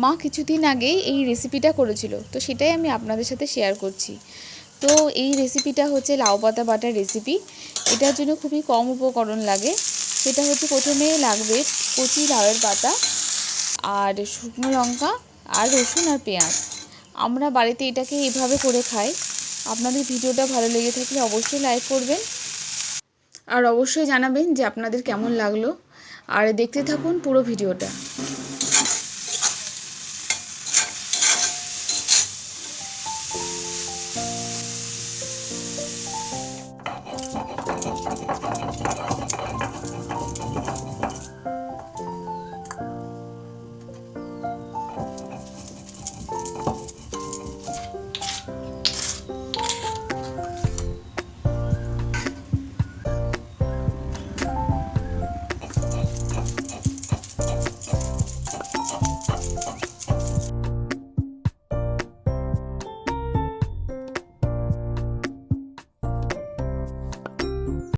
মা কিছুদিন আগেই এই রেসিপিটা করেছিল, তো সেটাই আমি আপনাদের সাথে শেয়ার করছি। তো এই রেসিপিটা হচ্ছে লাউ পাতা বাটার রেসিপি। এটার জন্য খুবই কম উপকরণ লাগে। সেটা হচ্ছে প্রথমে লাগবে কচি লাউয়ের পাতা আর শুকনো লঙ্কা আর রসুন আর পেঁয়াজ। আমরা বাড়িতে এটাকে এভাবে করে খাই। আপনাদের ভিডিওটা ভালো লেগে থাকলে অবশ্যই লাইক করবেন আর অবশ্যই জানাবেন যে আপনাদের কেমন লাগলো, আর দেখতে থাকুন পুরো ভিডিওটা।